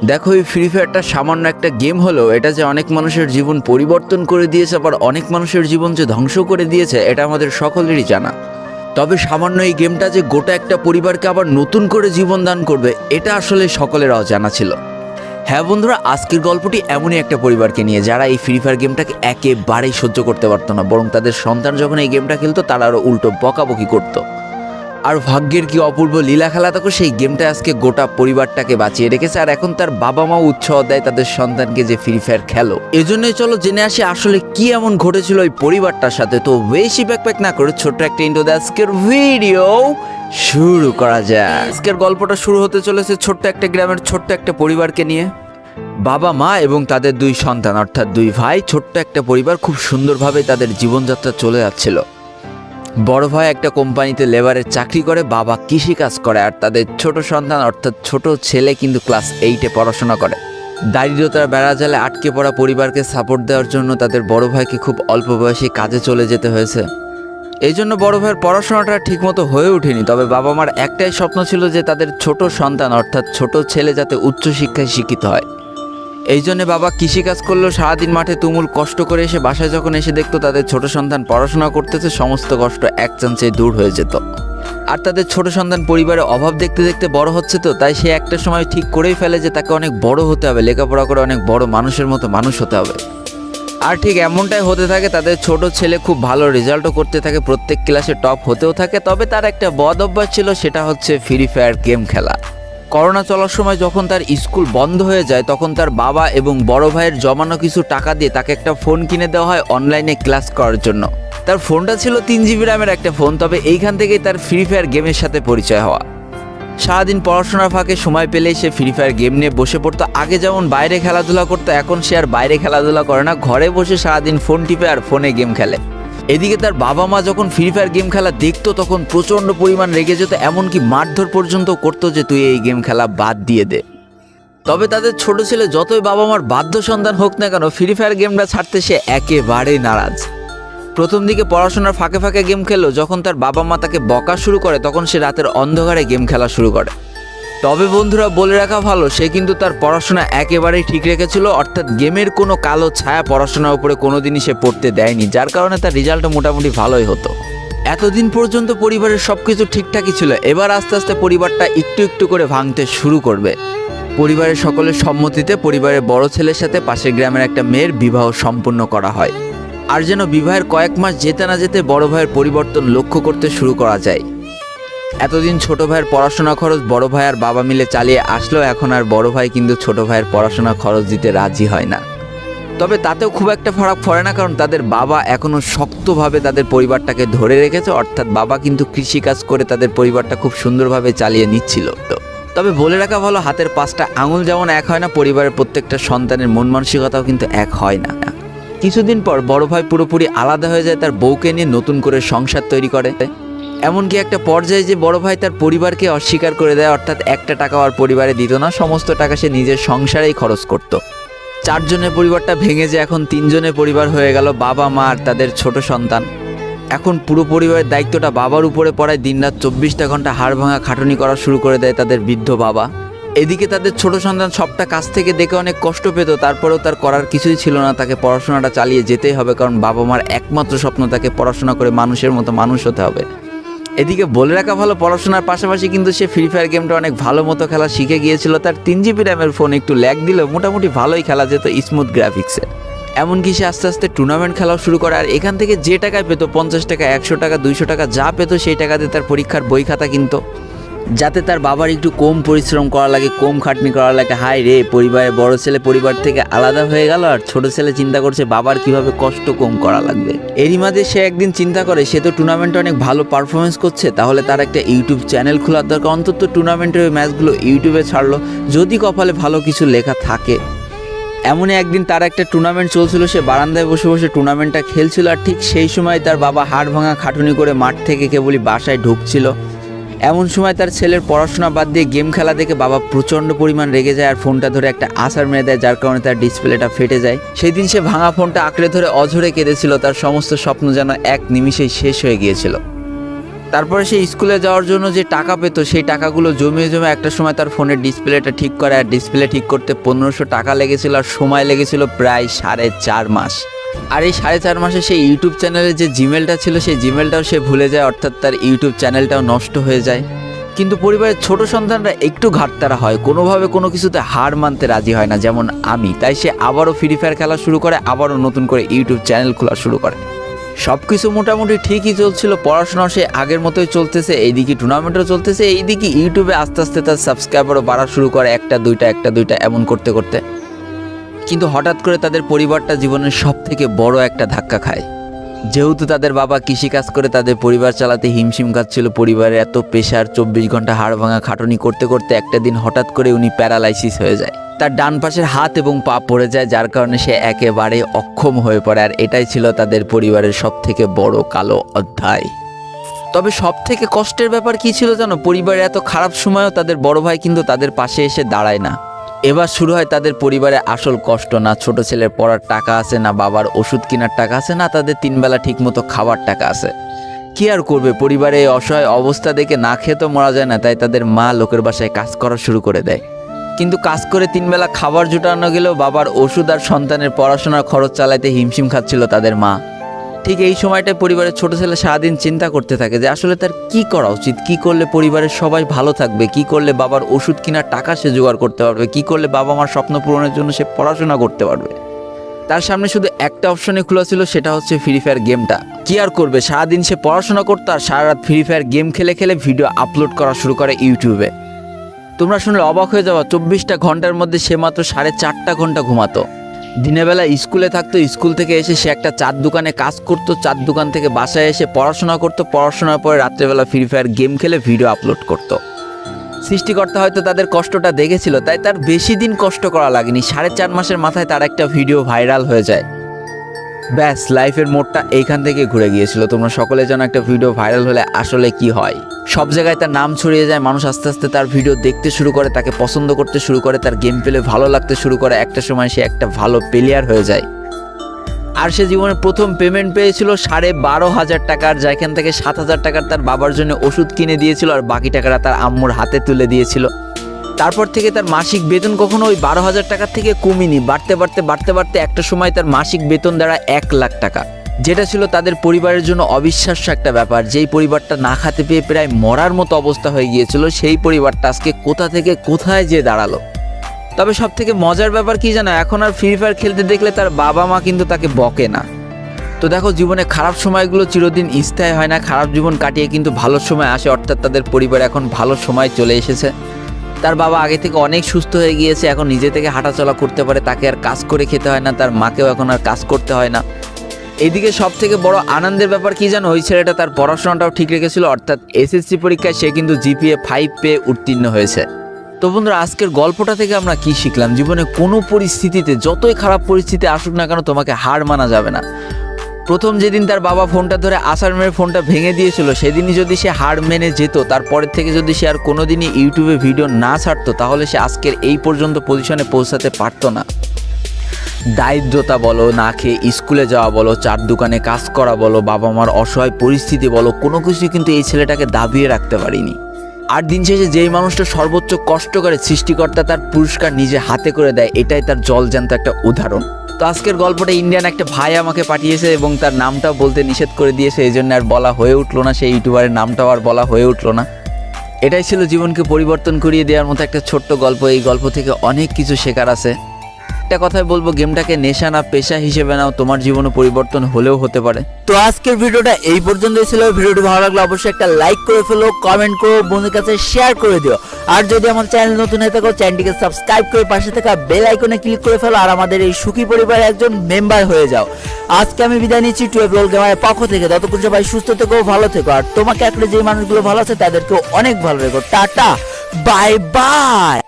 দেখো, এই ফ্রি ফায়ারটা সামান্য একটা গেম হলেও এটা যে অনেক মানুষের জীবন পরিবর্তন করে দিয়েছে, আবার অনেক মানুষের জীবন যে ধ্বংস করে দিয়েছে, এটা আমাদের সকলেরই জানা। তবে সামান্য এই গেমটা যে গোটা একটা পরিবারকে আবার নতুন করে জীবন দান করবে, এটা আসলে সকলের অজানা ছিল। হ্যাঁ বন্ধুরা, আজকের গল্পটি এমনই একটা পরিবারকে নিয়ে যারা এই ফ্রি ফায়ার গেমটাকে একেবারেই সহ্য করতে পারতো না, বরং তাদের সন্তান যখন এই গেমটা খেলতো তারা আরও উল্টো বকাবকি করতো। আর ভাগ্যের কি অপূর্ব লীলা খেলা, থাকো সেই গেমটা আজকে গোটা পরিবারটাকে বাঁচিয়ে রেখেছে। আর এখন তার বাবা মাও উৎসাহ দেয় তাদের সন্তানকে যে ফ্রি ফায়ার খেলো। এজন্যই চলো জেনে আসি আসলে কি এমন ঘটেছিল ওই পরিবারটার সাথে। তো বেশি প্যাক না করে ছোট্ট একটা ইন্ট্রো দিয়ে আজকের ভিডিও শুরু করা যায়। আজকের গল্পটা শুরু হতে চলেছে ছোট্ট একটা গ্রামের ছোট্ট একটা পরিবারকে নিয়ে। বাবা মা এবং তাদের দুই সন্তান অর্থাৎ দুই ভাই, ছোট্ট একটা পরিবার, খুব সুন্দরভাবে তাদের জীবনযাত্রা চলে যাচ্ছিল। বড় ভাই একটা কোম্পানিতে লেবারের চাকরি করে, বাবা কৃষিকাজ করে, আর তাদের ছোট সন্তান অর্থাৎ ছোট ছেলে কিন্তু ক্লাস 8-এ পড়াশোনা করে। দারিদ্রতার বেড়াজালে আটকে পড়া পরিবারকে সাপোর্ট দেওয়ার জন্য তাদের বড় ভাইকে খুব অল্প বয়সে কাজে চলে যেতে হয়েছে। এই জন্য বড় ভাইয়ের পড়াশোনাটা ঠিকমতো হয়ে ওঠেনি। তবে বাবা মার একটাই স্বপ্ন ছিল যে তাদের ছোট সন্তান অর্থাৎ ছোট ছেলে যাতে উচ্চশিক্ষায় শিক্ষিত হয়। এই জন্যে বাবা কৃষিকাজ করলেও সারাদিন মাঠে তুমুল কষ্ট করে এসে বাসায় যখন এসে দেখতো তাদের ছোট সন্তান পড়াশোনা করতেছে, সমস্ত কষ্ট এক চান্সে দূর হয়ে যেত। আর তাদের ছোট সন্তান পরিবারে অভাব দেখতে দেখতে বড় হচ্ছে, তো তাই সে একটা সময় ঠিক করেই ফেলে যে তাকে অনেক বড় হতে হবে, লেখাপড়া করে অনেক বড় মানুষের মতো মানুষ হতে হবে। আর ঠিক এমনটাই হতে থাকে। তাদের ছোট ছেলে খুব ভালো রেজাল্টও করতে থাকে, প্রত্যেক ক্লাসে টপ হতেও থাকে। তবে তার একটা বদ অভ্যাস ছিল, সেটা হচ্ছে ফ্রি ফায়ার গেম খেলা। করোনা চলার সময় যখন তার স্কুল বন্ধ হয়ে যায়, তখন তার বাবা এবং বড় ভাইয়ের জমানো কিছু টাকা দিয়ে তাকে একটা ফোন কিনে দেওয়া হয় অনলাইনে ক্লাস করার জন্য। তার ফোনটা ছিল 3 GB র্যামের একটা ফোন। তবে এইখান থেকেই তার ফ্রি ফায়ার গেমের সাথে পরিচয় হওয়া। সারাদিন পড়াশোনার ফাঁকে সময় পেলেই সে ফ্রি ফায়ার গেম নিয়ে বসে পড়তো। আগে যেমন বাইরে খেলাধুলা করতো, এখন সে আর বাইরে খেলাধুলা করে না, ঘরে বসে সারাদিন ফোন টিপে আর ফোনে গেম খেলে। এদিকে তার বাবা মা যখন ফ্রি ফায়ার গেম খেলা দেখতো তখন প্রচণ্ড পরিমাণ রেগে যেত, এমনকি মারধর পর্যন্ত করতো যে তুই এই গেম খেলা বাদ দিয়ে দে। তবে তাদের ছোট ছেলে যতই বাবা মার বাধ্য সন্তান হোক না কেন, ফ্রি ফায়ার গেমটা ছাড়তে সে একেবারেই নারাজ। প্রথম দিকে পড়াশোনার ফাঁকে ফাঁকে গেম খেললো, যখন তার বাবা মা তাকে বকা শুরু করে তখন সে রাতের অন্ধকারে গেম খেলা শুরু করে। তবে বন্ধুরা বলে রাখা ভালো, সে কিন্তু তার পড়াশোনা একেবারেই ঠিক রেখেছিল, অর্থাৎ গেমের কোনো কালো ছায়া পড়াশোনার উপরে কোনোদিনই সে পড়তে দেয়নি, যার কারণে তার রেজাল্টও মোটামুটি ভালোই হতো। এতদিন পর্যন্ত পরিবারের সব কিছু ঠিকঠাকই ছিল। এবার আস্তে আস্তে পরিবারটা একটু একটু করে ভাঙতে শুরু করবে। পরিবারের সকলের সম্মতিতে পরিবারের বড় ছেলের সাথে পাশের গ্রামের একটা মেয়ের বিবাহ সম্পন্ন করা হয়। আর যেন বিবাহের কয়েক মাস যেতে না যেতে বড় ভাইয়ের পরিবর্তন লক্ষ্য করতে শুরু করা যায়। এতদিন ছোট ভাইয়ের পড়াশোনা খরচ বড় ভাই আর বাবা মিলে চালিয়ে আসলেও এখন আর বড় ভাই কিন্তু ছোট ভাইয়ের পড়াশোনা খরচ দিতে রাজি হয় না। তবে তাতেও খুব একটা ফারাক পড়ে না, কারণ তাদের বাবা এখনও শক্তভাবে তাদের পরিবারটাকে ধরে রেখেছে। অর্থাৎ বাবা কিন্তু কৃষিকাজ করে তাদের পরিবারটা খুব সুন্দরভাবে চালিয়ে নিচ্ছিল। তবে বলে রাখা ভালো, হাতের 5টা আঙুল যেমন এক হয় না, পরিবারের প্রত্যেকটা সন্তানের মন মানসিকতাও কিন্তু এক হয় না। কিছুদিন পর বড় ভাই পুরোপুরি আলাদা হয়ে যায়, তার বউকে নিয়ে নতুন করে সংসার তৈরি করে। এমনকি একটা পর্যায়ে যে বড় ভাই তার পরিবারকে অস্বীকার করে দেয়, অর্থাৎ একটা টাকাও আর পরিবারে দিত না, সমস্ত টাকা সে নিজের সংসারেই খরচ করত। 4 জনের পরিবারটা ভেঙে যে এখন 3 জনের পরিবার হয়ে গেল, বাবা মা আর তাদের ছোট সন্তান। এখন পুরো পরিবারের দায়িত্বটা বাবার উপরে পড়ায়, দিনরাত 24টা ঘন্টা হাড় ভাঙা খাটুনি করা শুরু করে দেয় তাদের বৃদ্ধ বাবা। এদিকে তাদের ছোট সন্তান সবটা কাছ থেকে দেখে অনেক কষ্ট পেত, তারপরেও তার করার কিছুই ছিল না, তাকে পড়াশোনাটা চালিয়ে যেতেই হবে, কারণ বাবা মার একমাত্র স্বপ্ন তাকে পড়াশোনা করে মানুষের মতো মানুষ হতে হবে। এদিকে বলে রাখা ভালো, পড়াশোনার পাশাপাশি কিন্তু সে ফ্রি ফায়ার গেমটা অনেক ভালো মতো খেলা শিখে গিয়েছিল। তার 3 GB র্যামের ফোন একটু ল্যাগ দিলেও মোটামুটি ভালোই খেলা যেত স্মুথ গ্রাফিক্সে। এমনকি সে আস্তে আস্তে টুর্নামেন্ট খেলাও শুরু করে। আর এখান থেকে যে টাকায় পেতো, 50 টাকা, 100 টাকা, 200 টাকা যা পেতো, সেই টাকাতে তার পরীক্ষার বই খাতা কিনতো, যাতে তার বাবার একটু কম পরিশ্রম করা লাগে, কম খাটনি করা লাগে। হায় রে, পরিবারের বড় ছেলে পরিবার থেকে আলাদা হয়ে গেল, আর ছোট ছেলে চিন্তা করছে বাবার কিভাবে কষ্ট কম করা লাগবে। এরই মাঝে সে একদিন চিন্তা করে, সে তো টুর্নামেন্টে অনেক ভালো পারফরমেন্স করছে, তাহলে তার একটা ইউটিউব চ্যানেল খোলার দরকার। অন্তত টুর্নামেন্টের ওই ম্যাচগুলো ইউটিউবে ছাড়লো, যদি কপালে ভালো কিছু লেখা থাকে। এমনই একদিন তার একটা টুর্নামেন্ট চলছিল, সে বারান্দায় বসে বসে টুর্নামেন্টটা খেলছিল। আর ঠিক সেই সময় তার বাবা হাড় ভাঙা খাটুনি করে মাঠ থেকে কেবলই বাসায় ঢুকছিল। এমন সময় তার ছেলের পড়াশোনা বাদ দিয়ে গেম খেলা দেখে বাবা প্রচণ্ড পরিমাণ রেগে যায়, আর ফোনটা ধরে একটা আছাড় মেরে দেয়, যার কারণে তার ডিসপ্লেটা ফেটে যায়। সেই দিন সে ভাঙা ফোনটা আঁকড়ে ধরে অঝরে কেঁদেছিল, তার সমস্ত স্বপ্ন যেন এক নিমিষেই শেষ হয়ে গিয়েছিল। তারপরে সে স্কুলে যাওয়ার জন্য যে টাকা পেত সেই টাকাগুলো জমিয়ে একটা সময় তার ফোনের ডিসপ্লেটা ঠিক করে, আর ডিসপ্লে ঠিক করতে 1500 টাকা লেগেছিল, আর সময় লেগেছিল প্রায় 4.5 মাস। আর এই 4.5 মাসে সেই ইউটিউব চ্যানেলে যে জিমেলটা ছিল সেই জিমেলটাও সে ভুলে যায়, অর্থাৎ তার ইউটিউব চ্যানেলটাও নষ্ট হয়ে যায়। কিন্তু পরিবারের ছোট সন্তানরা একটু ঘাটতারা হয়, কোনোভাবে কোনো কিছুতে হার মানতে রাজি হয় না, যেমন আমি। তাই সে আবারও ফ্রি ফায়ার খেলা শুরু করে, আবারও নতুন করে ইউটিউব চ্যানেল খোলা শুরু করে। সব কিছু মোটামুটি ঠিকই চলছিল, পড়াশোনাও সে আগের মতোই চলতেছে, এইদিকে টুর্নামেন্টও চলতেছে, এইদিকে ইউটিউবে আস্তে আস্তে তার সাবস্ক্রাইবারও বাড়া শুরু করে, একটা দুইটা এমন করতে করতে। কিন্তু হঠাৎ করে তাদের পরিবারটা জীবনের সব থেকে বড় একটা ধাক্কা খায়। যেহেতু তাদের বাবা কৃষিকাজ করে তাদের পরিবার চালাতে হিমশিম খাচ্ছিল, পরিবারের এত প্রেশার, 24 ঘন্টা হাড় ভাঙা খাটুনি করতে করতে একটা দিন হঠাৎ করে উনি প্যারালাইসিস হয়ে যায়। তার ডান পাশের হাত এবং পা পড়ে যায়, যার কারণে সে একেবারে অক্ষম হয়ে পড়ে। আর এটাই ছিল তাদের পরিবারের সব থেকে বড় কালো অধ্যায়। তবে সব থেকে কষ্টের ব্যাপার কি ছিল জানো? পরিবারের এত খারাপ সময়ও তাদের বড় ভাই কিন্তু তাদের পাশে এসে দাঁড়ায় না। এবার শুরু হয় তাদের পরিবারে আসল কষ্ট। না ছোট ছেলের পড়ার টাকা আছে, না বাবার ওষুধ কেনার টাকা আছে, না তাদের 3 বেলা ঠিক মতো খাবার টাকা আছে। কি আর করবে, পরিবারে এই অসহায় অবস্থা দেখে না খেয়ে তো মরা যায় না, তাই তাদের মা লোকের বাসায় কাজ করা শুরু করে দেয়। কিন্তু কাজ করে 3 বেলা খাবার জোটানো গেলেও বাবার ওষুধ আর সন্তানের পড়াশোনার খরচ চালাইতে হিমশিম খাচ্ছিল তাদের মা। ঠিক এই সময়টায় পরিবারের ছোট ছেলে সারাদিন চিন্তা করতে থাকে যে আসলে তার কি করা উচিত, কি করলে পরিবারের সবাই ভালো থাকবে, কি করলে বাবার ওষুধ কেনার টাকা সে জোগাড় করতে পারবে, কি করলে বাবা মার স্বপ্ন পূরণের জন্য সে পড়াশোনা করতে পারবে। তার সামনে শুধু একটা অপশনে খোলা ছিল, সেটা হচ্ছে ফ্রি ফায়ার গেমটা। কি আর করবে, সারাদিন সে পড়াশোনা করতো আর সারা রাত ফ্রি ফায়ার গেম খেলে খেলে ভিডিও আপলোড করা শুরু করে ইউটিউবে। তোমরা শুনলে অবাক হয়ে যাওয়া, 24টা ঘন্টার মধ্যে সে মাত্র 4.5 ঘন্টা ঘুমাতো। দিনের বেলা স্কুলে থাকতো, স্কুল থেকে এসে সে একটা চার দোকানে কাজ করতো, চার দোকান থেকে বাসায় এসে পড়াশোনা করতো, পড়াশোনার পরে রাত্রেবেলা ফ্রি ফায়ার গেম খেলে ভিডিও আপলোড করতো। সৃষ্টিকর্তা হয়তো তাদের কষ্টটা দেখেছিল, তাই তার বেশি দিন কষ্ট করা লাগেনি, 4.5 মাসের মাথায় তার একটা ভিডিও ভাইরাল হয়ে যায়। ব্যাস, লাইফের মোড়টা এইখান থেকে ঘুরে গিয়েছিল। তোমরা সকলে জানো একটা ভিডিও ভাইরাল হলে আসলে কি হয়। সব জায়গায় তার নাম ছড়িয়ে যায়, মানুষ আস্তে আস্তে তার ভিডিও দেখতে শুরু করে, তাকে পছন্দ করতে শুরু করে, তার গেম প্লে ভালো লাগতে শুরু করে। একটা সময় সে একটা ভালো প্লেয়ার হয়ে যায়। আর সে জীবনে প্রথম পেমেন্ট পেয়েছিল 12,500 টাকার, যেখান থেকে 7,000 টাকার তার বাবার জন্য ওষুধ কিনে দিয়েছিল, আর বাকি টাকাটা তার আম্মুর হাতে তুলে দিয়েছিল। তারপর থেকে তার মাসিক বেতন কখনো ওই 12,000 টাকার থেকে কমেনি, বাড়তে বাড়তে একটা সময় তার মাসিক বেতন দাঁড়ায় 1 লাখ টাকা, যেটা ছিল তাদের পরিবারের জন্য অবিশ্বাস্য একটা ব্যাপার। যেই পরিবারটা না খেতে পেয়ে প্রায় মরার মতো অবস্থা হয়ে গিয়েছিল, সেই পরিবারটা আজকে কোথা থেকে কোথায় যেয়ে দাঁড়ালো। তবে সব থেকে মজার ব্যাপার কি জানো, এখন আর ফ্রি ফায়ার খেলতে দেখলে তার বাবা মা কিন্তু তাকে বকে না। তো দেখো, জীবনে খারাপ সময়গুলো চিরদিন স্থায়ী হয় না, খারাপ জীবন কাটিয়ে কিন্তু ভালো সময় আসে, অর্থাৎ তাদের পরিবার এখন ভালো সময় চলে এসেছে। তার বাবা আগে থেকে অনেক সুস্থ হয়ে গিয়েছে, এখন নিজে থেকে হাঁটাচলা করতে পারে, তাকে আর কাজ করে খেতে হয় না, তার মাকেও এখন আর কাজ করতে হয় না। এইদিকে সব থেকে বড় আনন্দের ব্যাপার কি জানো, ওই ছেলেটা তার পড়াশোনাটাও ঠিক রেখেছিল, অর্থাৎ এসএসসি পরীক্ষায় সে কিন্তু জিপিএ 5 পেয়ে উত্তীর্ণ হয়েছে। তো বন্ধুরা, আজকের গল্পটা থেকে আমরা কি শিখলাম? জীবনে কোনো পরিস্থিতিতে, যতই খারাপ পরিস্থিতি আসুক না কেন, তোমাকে হার মানা যাবে না। প্রথম যেদিন তার বাবা ফোনটা ধরে আসার মেরে ফোনটা ভেঙে দিয়েছিল, সেদিনই যদি সে হার মেনে যেত, তারপরের থেকে যদি সে আর কোনোদিনই ইউটিউবে ভিডিও না ছাড়তো, তাহলে সে আজকের এই পর্যন্ত পজিশনে পৌঁছাতে পারতো না। দারিদ্রতা বলো, না খেয়ে স্কুলে যাওয়া বলো, চার দোকানে কাজ করা বলো, বাবা মার অসহায় পরিস্থিতি বলো, কোনো কিছুই কিন্তু এই ছেলেটাকে দাবিয়ে রাখতে পারিনি। আর দিন শেষে যেই মানুষটা সর্বোচ্চ কষ্ট করে, সৃষ্টিকর্তা তার পুরস্কার নিজে হাতে করে দেয়, এটাই তার জলজ্যান্ত একটা উদাহরণ। তো আজকের গল্পটা ইন্ডিয়ান একটা ভাই আমাকে পাঠিয়েছে এবং তার নামটাও বলতে নিষেধ করে দিয়েছে, এই জন্য আর বলা হয়ে উঠলো না, সেই ইউটিউবারের নামটাও আর বলা হয়ে উঠলো না। এটাই ছিল জীবনকে পরিবর্তন করিয়ে দেওয়ার মতো একটা ছোট্ট গল্প। এই গল্প থেকে অনেক কিছু শেখার আছে। একটা কথাই বলবো, গেমটাকে নেশা না পেশা হিসেবে নাও, তোমার জীবনে পরিবর্তন হলেও হতে পারে। তো আজকের ভিডিওটা এই পর্যন্তই ছিল। ভিডিওটি ভালো লাগলে অবশ্যই একটা লাইক করে ফেলো, কমেন্ট করো, বন্ধুদের কাছে শেয়ার করে দিও। আর যদি আমার চ্যানেল নতুন হয়ে থাকো, চ্যানেলটিকে সাবস্ক্রাইব করে পাশে থাকা বেল আইকনে ক্লিক করে ফেলো, আর আমাদের এই সুখী পরিবারের একজন মেম্বার হয়ে যাও। আজকে আমি বিদায় নিচ্ছি 12 রোল গেমারের পক্ষ থেকে। ততক্ষণ সবাই সুস্থ থেকো, ভালো থেকো, আর তোমাকে একটা যে মানুষগুলো ভালো আছে তাদেরকেও অনেক ভালো রেখো। Tata, bye bye.